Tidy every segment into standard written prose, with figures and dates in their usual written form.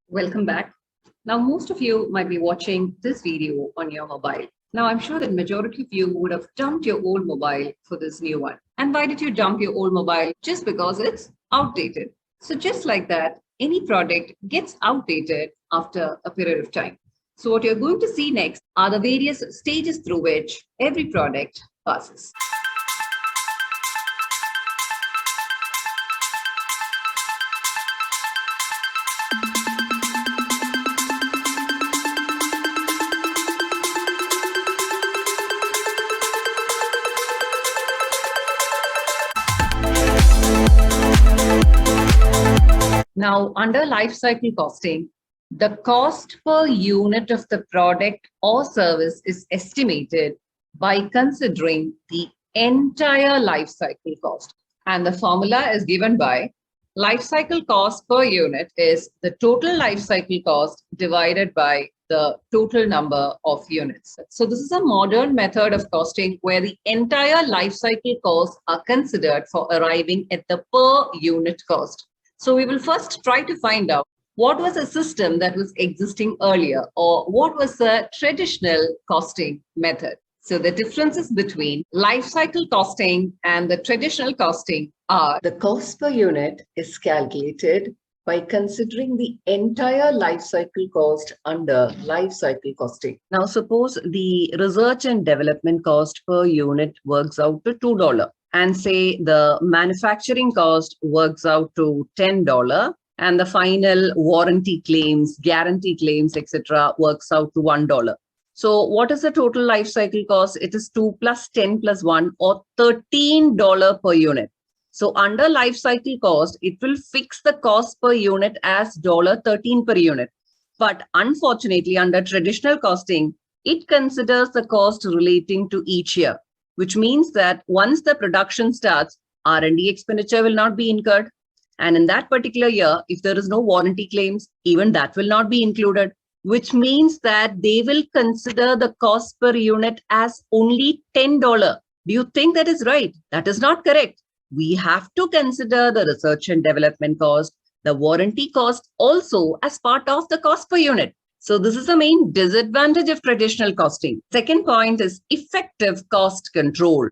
Welcome back. Now, most of you might be watching this video on your mobile. Now, I'm sure that majority of you would have dumped your old mobile for this new one. And why did you dump your old mobile? Just because it's outdated. So just like that, any product gets outdated after a period of time. So what you're going to see next are the various stages through which every product passes. Now, under life cycle costing, the cost per unit of the product or service is estimated by considering the entire life cycle cost. And the formula is given by life cycle cost per unit is the total life cycle cost divided by the total number of units. So this is a modern method of costing where the entire life cycle costs are considered for arriving at the per unit cost. So we will first try to find out what was a system that was existing earlier or what was the traditional costing method. So the differences between life cycle costing and the traditional costing are the cost per unit is calculated by considering the entire life cycle cost under life cycle costing. Now, suppose the research and development cost per unit works out to $2. And say the manufacturing cost works out to $10 and the final warranty claims, guarantee claims, etc. works out to $1. So what is the total life cycle cost? It is 2 plus 10 plus 1 or $13 per unit. So under life cycle cost, it will fix the cost per unit as $13 per unit. But unfortunately, under traditional costing, it considers the cost relating to each year, which means that once the production starts, R&D expenditure will not be incurred. And in that particular year, if there is no warranty claims, even that will not be included, which means that they will consider the cost per unit as only $10. Do you think that is right? That is not correct. We have to consider the research and development cost, the warranty cost also as part of the cost per unit. So this is the main disadvantage of traditional costing. Second point is effective cost control.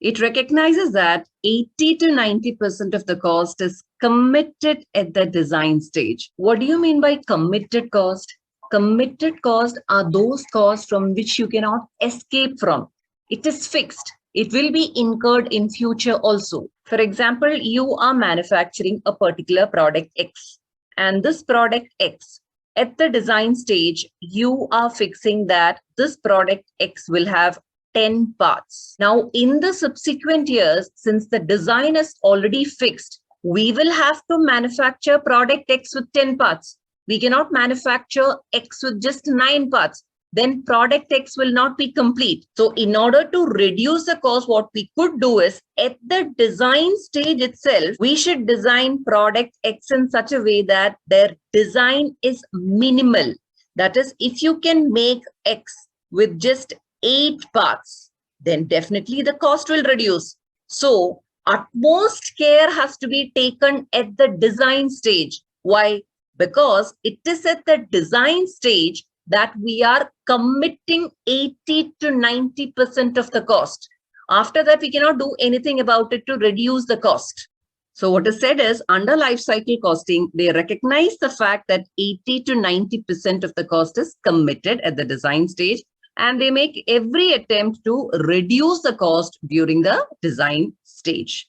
It recognizes that 80 to 90% of the cost is committed at the design stage. What do you mean by committed cost? Committed costs are those costs from which you cannot escape from. It is fixed. It will be incurred in future also. For example, you are manufacturing a particular product X, and this product X, at the design stage, you are fixing that this product X will have 10 parts. Now, in the subsequent years, since the design is already fixed, we will have to manufacture product X with 10 parts. We cannot manufacture X with just 9 parts. Then product X will not be complete. So in order to reduce the cost, what we could do is at the design stage itself, we should design product X in such a way that their design is minimal. That is, if you can make X with just 8 parts, then definitely the cost will reduce. So utmost care has to be taken at the design stage. Why? Because it is at the design stage that we are committing 80 to 90% of the cost. After that, we cannot do anything about it to reduce the cost. So what is said is under life cycle costing, they recognize the fact that 80 to 90% of the cost is committed at the design stage, and they make every attempt to reduce the cost during the design stage.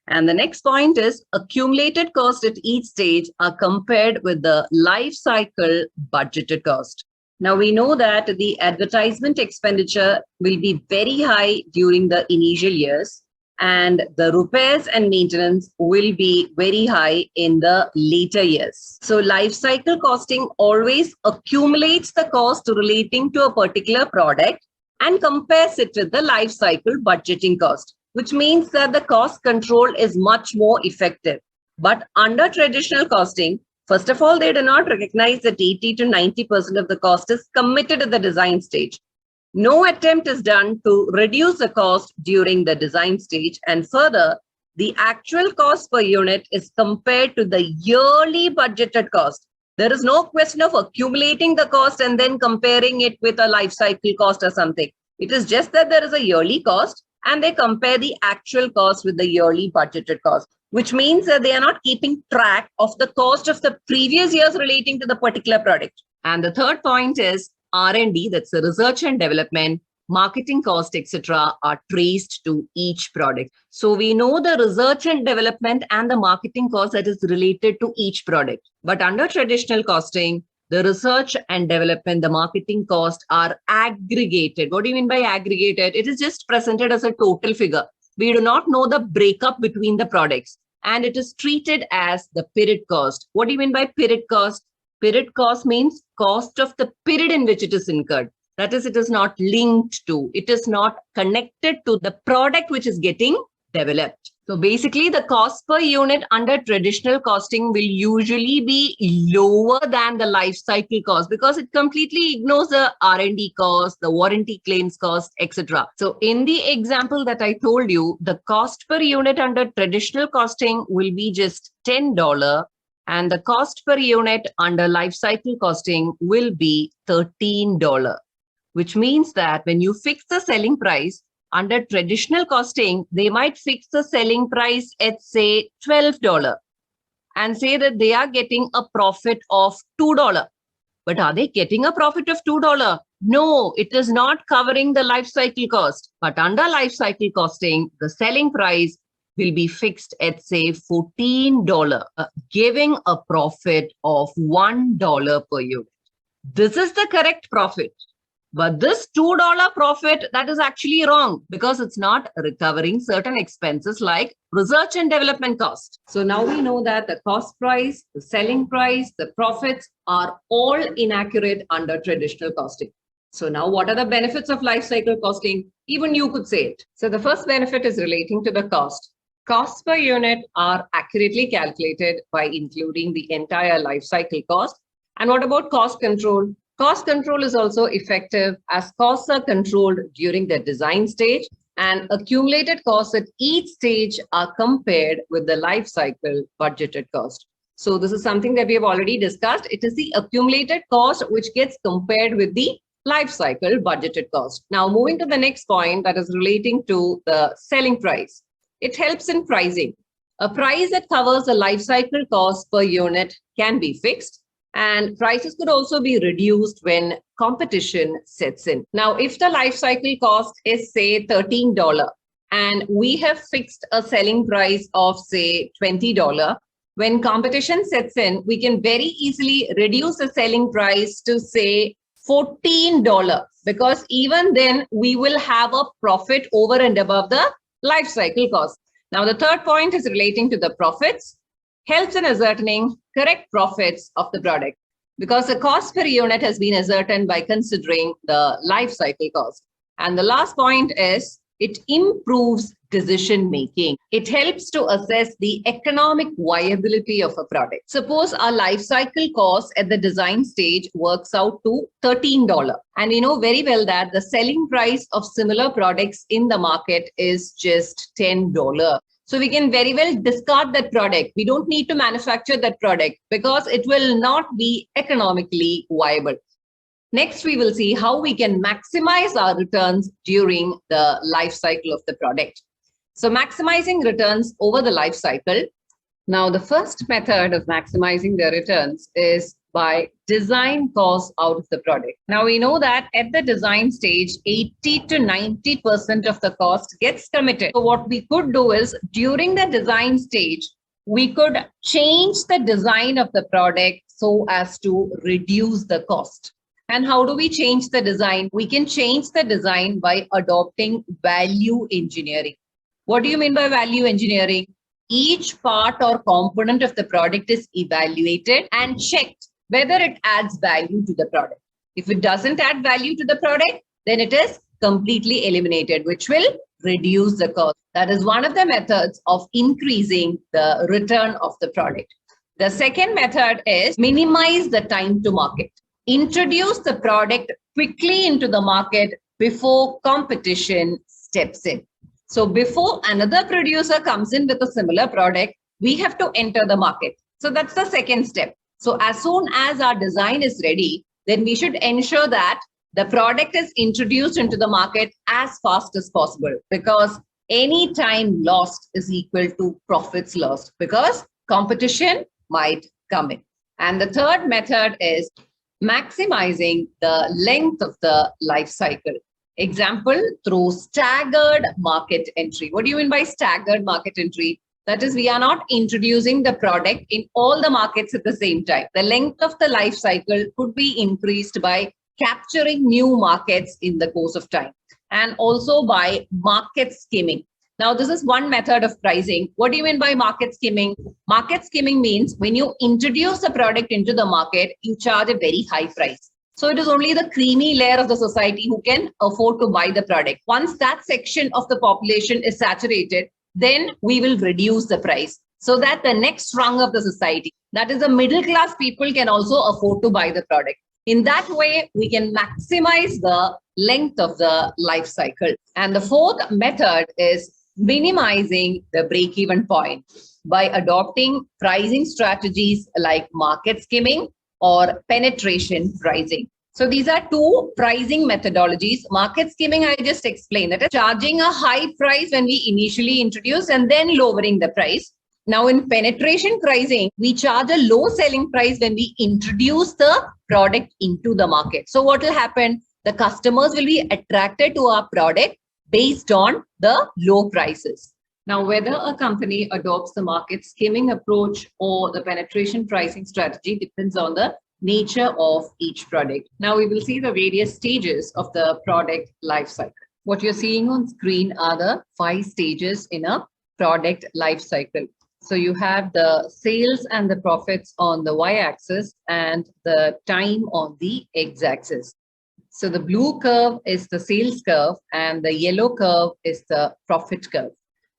And the next point is accumulated cost at each stage are compared with the life cycle budgeted cost. Now, we know that the advertisement expenditure will be very high during the initial years, and the repairs and maintenance will be very high in the later years. So life cycle costing always accumulates the cost relating to a particular product and compares it with the life cycle budgeting cost, which means that the cost control is much more effective. But under traditional costing, first of all, they do not recognize that 80 to 90% of the cost is committed at the design stage. No attempt is done to reduce the cost during the design stage. And further, the actual cost per unit is compared to the yearly budgeted cost. There is no question of accumulating the cost and then comparing it with a life cycle cost or something. It is just that there is a yearly cost and they compare the actual cost with the yearly budgeted cost, which means that they are not keeping track of the cost of the previous years relating to the particular product. And the third point is R&D, that's the research and development, marketing cost, etc., are traced to each product. So we know the research and development and the marketing cost that is related to each product. But under traditional costing, the research and development, the marketing cost are aggregated. What do you mean by aggregated? It is just presented as a total figure. We do not know the breakup between the products, and it is treated as the period cost. What do you mean by period cost? Period cost means cost of the period in which it is incurred. That is, it is not linked to, it is not connected to the product which is getting developed. So basically, the cost per unit under traditional costing will usually be lower than the life cycle cost because it completely ignores the R&D cost, the warranty claims cost, etc. So in the example that I told you, the cost per unit under traditional costing will be just $10. And the cost per unit under life cycle costing will be $13. Which means that when you fix the selling price under traditional costing, they might fix the selling price at say $12 and say that they are getting a profit of $2. But are they getting a profit of $2? No, it is not covering the life cycle cost. But under life cycle costing, the selling price will be fixed at say $14, giving a profit of $1 per unit. This is the correct profit. But this $2 profit, that is actually wrong because it's not recovering certain expenses like research and development cost. So now we know that the cost price, the selling price, the profits are all inaccurate under traditional costing. So now what are the benefits of life cycle costing? Even you could say it. So the first benefit is relating to the cost. Costs per unit are accurately calculated by including the entire life cycle cost. And what about cost control? Cost control is also effective as costs are controlled during the design stage and accumulated costs at each stage are compared with the life cycle budgeted cost. So this is something that we have already discussed. It is the accumulated cost which gets compared with the life cycle budgeted cost. Now moving to the next point, that is relating to the selling price. It helps in pricing. A price that covers the life cycle cost per unit can be fixed. And prices could also be reduced when competition sets in. Now, if the life cycle cost is, say, $13, and we have fixed a selling price of, say, $20, when competition sets in, we can very easily reduce the selling price to, say, $14, because even then we will have a profit over and above the life cycle cost. Now, the third point is relating to the profits. Helps in ascertaining correct profits of the product because the cost per unit has been ascertained by considering the life cycle cost. And the last point is it improves decision making. It helps to assess the economic viability of a product. Suppose our life cycle cost at the design stage works out to $13. And we know very well that the selling price of similar products in the market is just $10. So we can very well discard that product. We don't need to manufacture that product because it will not be economically viable. Next, we will see how we can maximize our returns during the life cycle of the product. So maximizing returns over the life cycle. Now, the first method of maximizing the returns is by design costs out of the product. Now, we know that at the design stage, 80 to 90% of the cost gets committed. So what we could do is during the design stage, we could change the design of the product so as to reduce the cost. And how do we change the design? We can change the design by adopting value engineering. What do you mean by value engineering? Each part or component of the product is evaluated and checked whether it adds value to the product. If it doesn't add value to the product, then it is completely eliminated, which will reduce the cost. That is one of the methods of increasing the return of the product. The second method is minimize the time to market. Introduce the product quickly into the market before competition steps in. So before another producer comes in with a similar product, we have to enter the market. So that's the second step. So as soon as our design is ready, then we should ensure that the product is introduced into the market as fast as possible, because any time lost is equal to profits lost, because competition might come in. And the third method is maximizing the length of the life cycle. Example, through staggered market entry. What do you mean by staggered market entry? That is, we are not introducing the product in all the markets at the same time. The length of the life cycle could be increased by capturing new markets in the course of time, and also by market skimming. Now, this is one method of pricing. What do you mean by market skimming? Market skimming means when you introduce a product into the market, you charge a very high price. So it is only the creamy layer of the society who can afford to buy the product. Once that section of the population is saturated, then we will reduce the price so that the next rung of the society, that is the middle class people, can also afford to buy the product. In that way, we can maximize the length of the life cycle. And the fourth method is minimizing the break-even point by adopting pricing strategies like market skimming or penetration pricing. So these are two pricing methodologies. Market skimming, I just explained, that is charging a high price when we initially introduce and then lowering the price. Now in penetration pricing, we charge a low selling price when we introduce the product into the market. So what will happen? The customers will be attracted to our product based on the low prices. Now, whether a company adopts the market skimming approach or the penetration pricing strategy depends on the nature of each product. Now, we will see the various stages of the product life cycle. What you're seeing on screen are the 5 stages in a product life cycle. So you have the sales and the profits on the y-axis and the time on the x-axis. So the blue curve is the sales curve and the yellow curve is the profit curve.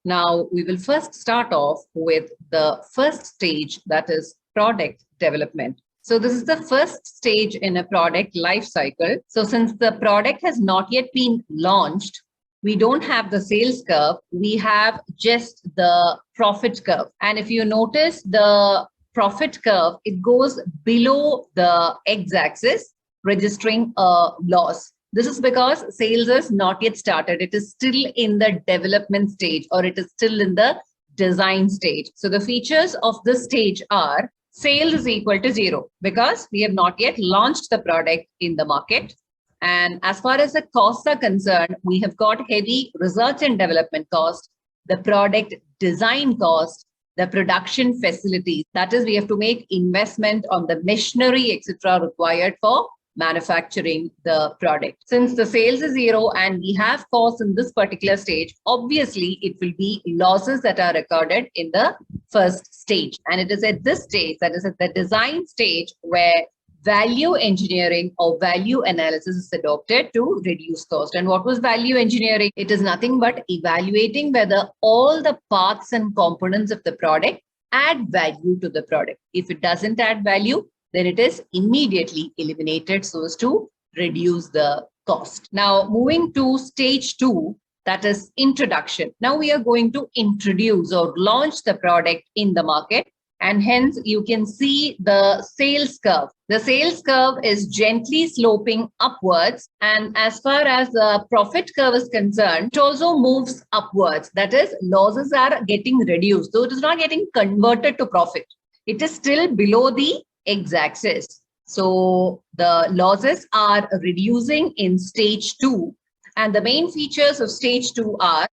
Now, we will first start off with the first stage, that is product development. So this is the first stage in a product life cycle. So since the product has not yet been launched, we don't have the sales curve, we have just the profit curve. And if you notice the profit curve, it goes below the x-axis, registering a loss. This is because sales is not yet started. It is still in the development stage, or it is still in the design stage. So the features of this stage are sales is equal to 0 because we have not yet launched the product in the market. And as far as the costs are concerned, we have got heavy research and development cost, the product design cost, the production facilities. That is, we have to make investment on the machinery, etc., required for manufacturing the product. Since the sales is 0 and we have costs in this particular stage, obviously it will be losses that are recorded in the first stage. And it is at this stage, that is at the design stage, where value engineering or value analysis is adopted to reduce cost. And what was value engineering? It is nothing but evaluating whether all the parts and components of the product add value to the product. If it doesn't add value, then it is immediately eliminated so as to reduce the cost. Now, moving to stage 2, that is introduction. Now we are going to introduce or launch the product in the market, and hence you can see the sales curve. The sales curve is gently sloping upwards, and as far as the profit curve is concerned, it also moves upwards. That is, losses are getting reduced, though it is not getting converted to profit. It is still below the x-axis. So the losses are reducing in stage 2. And the main features of stage 2 are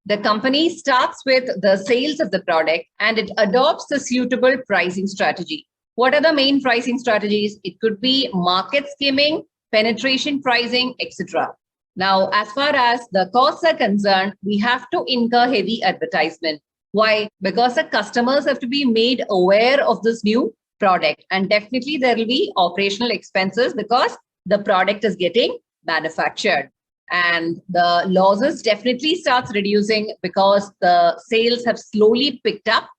the company starts with the sales of the product and it adopts the suitable pricing strategy. What are the main pricing strategies? It could be market skimming, penetration pricing, etc. Now, as far as the costs are concerned, we have to incur heavy advertisement. Why? Because the customers have to be made aware of this new product, and definitely there will be operational expenses because the product is getting manufactured, and the losses definitely starts reducing because the sales have slowly picked up.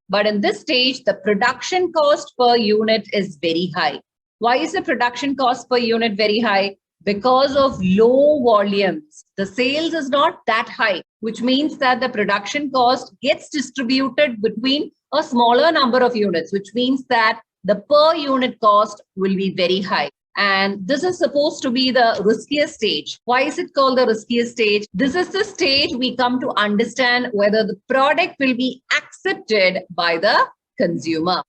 But in this stage, the production cost per unit is very high. Why is the production cost per unit very high? Because of low volumes. The sales is not that high, which means that the production cost gets distributed between a smaller number of units, which means that the per unit cost will be very high. And this is supposed to be the riskiest stage. Why is it called the riskiest stage? This is the stage we come to understand whether the product will be accepted by the consumer.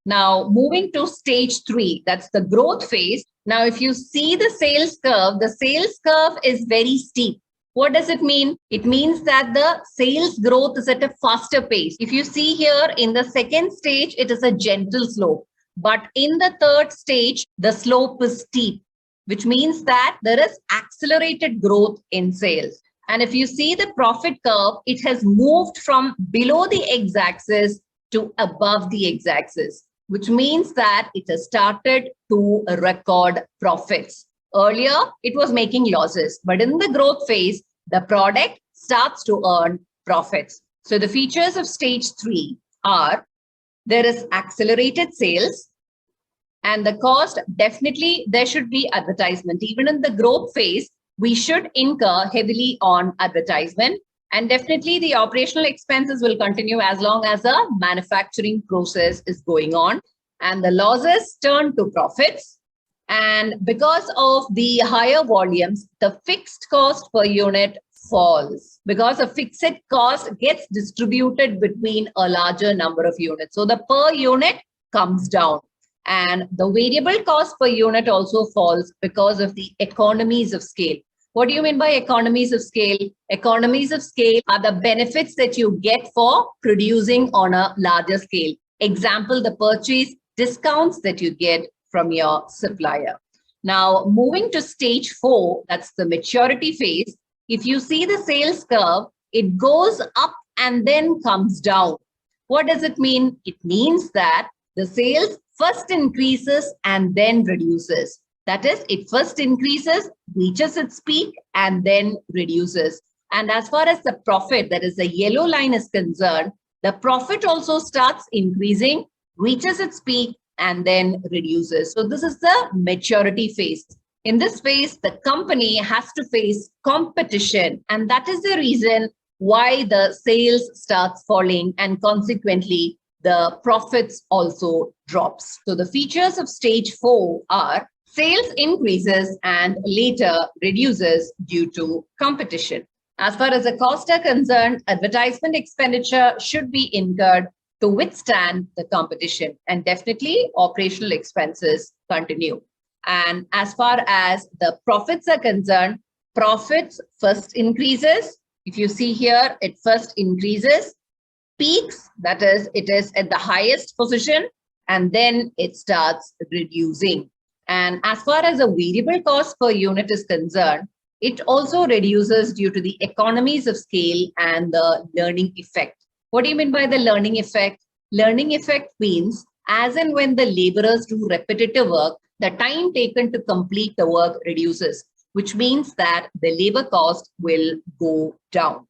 Now, moving to stage 3, that's the growth phase. Now, if you see the sales curve is very steep. What does it mean? It means that the sales growth is at a faster pace. If you see here in the second stage, it is a gentle slope. But in the third stage, the slope is steep, which means that there is accelerated growth in sales. And if you see the profit curve, it has moved from below the x-axis to above the x-axis, which means that it has started to record profits. Earlier, it was making losses, but in the growth phase, the product starts to earn profits. So the features of stage 3 are there is accelerated sales, and the cost, definitely there should be advertisement. Even in the growth phase, we should incur heavily on advertisement. And definitely the operational expenses will continue as long as the manufacturing process is going on. And the losses turn to profits. And because of the higher volumes, the fixed cost per unit falls because a fixed cost gets distributed between a larger number of units. So the per unit comes down. And the variable cost per unit also falls because of the economies of scale. What do you mean by economies of scale? Economies of scale are the benefits that you get for producing on a larger scale. Example, the purchase discounts that you get from your supplier. Now, moving to stage 4, that's the maturity phase. If you see the sales curve, it goes up and then comes down. What does it mean? It means that the sales first increases and then reduces. That is, it first increases, reaches its peak, and then reduces. And as far as the profit, that is the yellow line, is concerned, the profit also starts increasing, reaches its peak, and then reduces. So this is the maturity phase. In this phase, the company has to face competition, and that is the reason why the sales starts falling, and consequently, the profits also drops. So the features of stage 4 are sales increases and later reduces due to competition. As far as the costs are concerned, advertisement expenditure should be incurred to withstand the competition, and definitely operational expenses continue. And as far as the profits are concerned, profits first increases. If you see here, it first increases, peaks, that is, it is at the highest position, and then it starts reducing. And as far as the variable cost per unit is concerned, it also reduces due to the economies of scale and the learning effect. What do you mean by the learning effect? Learning effect means as and when the laborers do repetitive work, the time taken to complete the work reduces, which means that the labor cost will go down.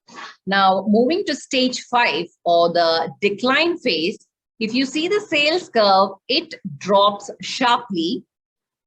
Now, moving to stage 5 or the decline phase, if you see the sales curve, it drops sharply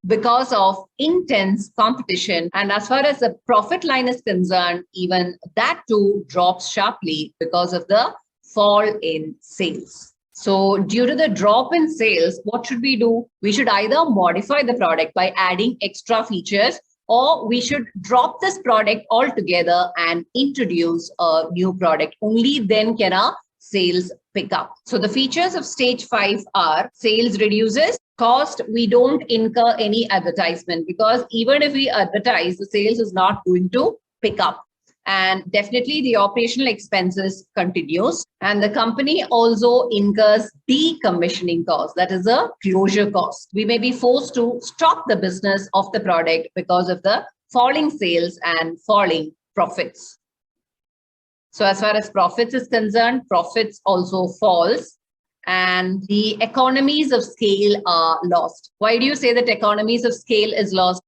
because of intense competition. And as far as the profit line is concerned, even that too drops sharply because of the fall in sales. So due to the drop in sales, what should we do? We should either modify the product by adding extra features, or we should drop this product altogether and introduce a new product. Only then can our sales pick up. So the features of stage 5 are sales reduces, cost, we don't incur any advertisement because even if we advertise, the sales is not going to pick up. And definitely the operational expenses continues, and the company also incurs decommissioning costs, that is a closure cost. We may be forced to stop the business of the product because of the falling sales and falling profits. So as far as profits is concerned, profits also falls and the economies of scale are lost. Why do you say that economies of scale is lost?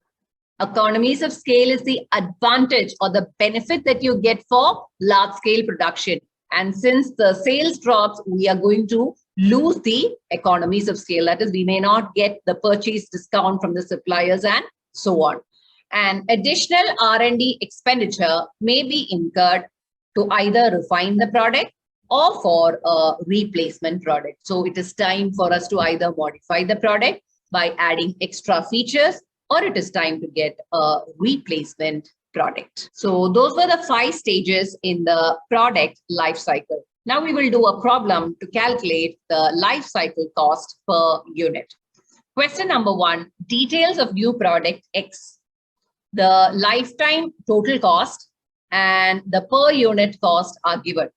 Economies of scale is the advantage or the benefit that you get for large scale production. And since the sales drops, we are going to lose the economies of scale. That is, we may not get the purchase discount from the suppliers and so on. And additional R&D expenditure may be incurred to either refine the product, or for a replacement product. So it is time for us to either modify the product by adding extra features, or it is time to get a replacement product. So those were the 5 stages in the product life cycle. Now we will do a problem to calculate the life cycle cost per unit. Question number 1, details of new product X. The lifetime total cost and the per unit cost are given.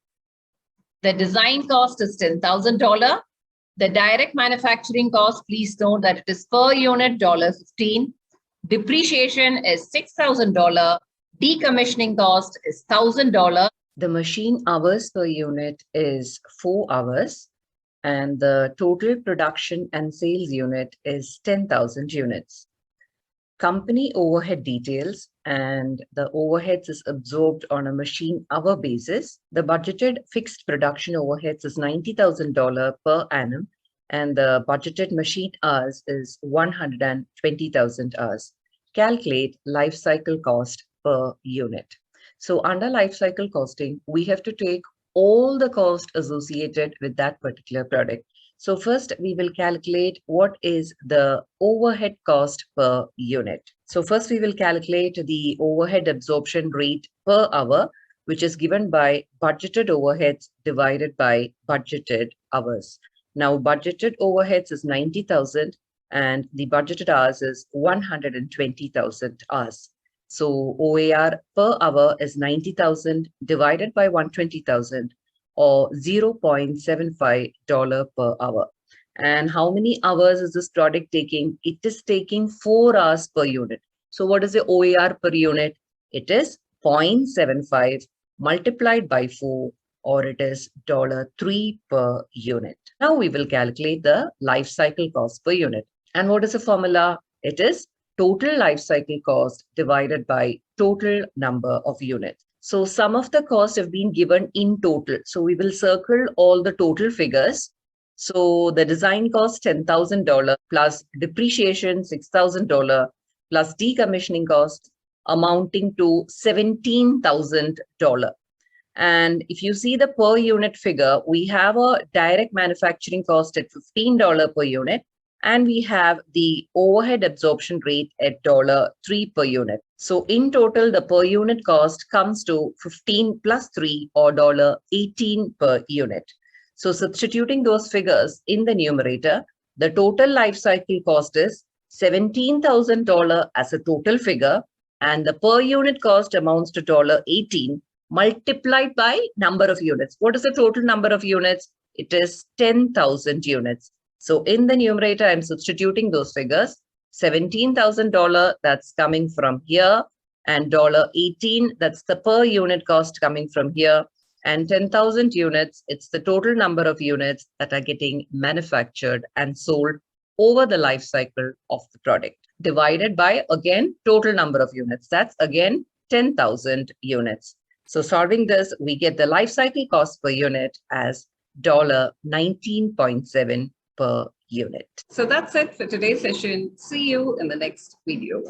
The design cost is $10,000. The direct manufacturing cost, please note that it is per unit $15. Depreciation is $6,000. Decommissioning cost is $1,000. The machine hours per unit is 4 hours. And the total production and sales unit is 10,000 units. Company overhead details, and the overheads is absorbed on a machine hour basis. The budgeted fixed production overheads is $90,000 per annum, and the budgeted machine hours is 120,000 hours. Calculate life cycle cost per unit. So under life cycle costing, we have to take all the cost associated with that particular product. So first we will calculate what is the overhead cost per unit. So first we will calculate the overhead absorption rate per hour, which is given by budgeted overheads divided by budgeted hours. Now budgeted overheads is 90,000 and the budgeted hours is 120,000 hours. So OAR per hour is 90,000 divided by 120,000 or $0.75 per hour. And how many hours is this product taking? It is taking 4 hours per unit. So what is the OAR per unit? It is 0.75 multiplied by 4, or it is $3 per unit. Now we will calculate the life cycle cost per unit. And what is the formula? It is total life cycle cost divided by total number of units. So some of the costs have been given in total. So we will circle all the total figures. So the design cost $10,000 plus depreciation $6,000 plus decommissioning cost amounting to $17,000. And if you see the per unit figure, we have a direct manufacturing cost at $15 per unit. And we have the overhead absorption rate at $3 per unit. So in total, the per unit cost comes to 15 plus 3 or $18 per unit. So substituting those figures in the numerator, the total life cycle cost is $17,000 as a total figure, and the per unit cost amounts to $18 multiplied by number of units. What is the total number of units? It is 10,000 units. So in the numerator, I'm substituting those figures. $17,000, that's coming from here, and $18, that's the per unit cost coming from here, and 10,000 units, it's the total number of units that are getting manufactured and sold over the life cycle of the product, divided by, again, total number of units. That's, again, 10,000 units. So solving this, we get the life cycle cost per unit as $19.7 per unit. So that's it for today's session. See you in the next video.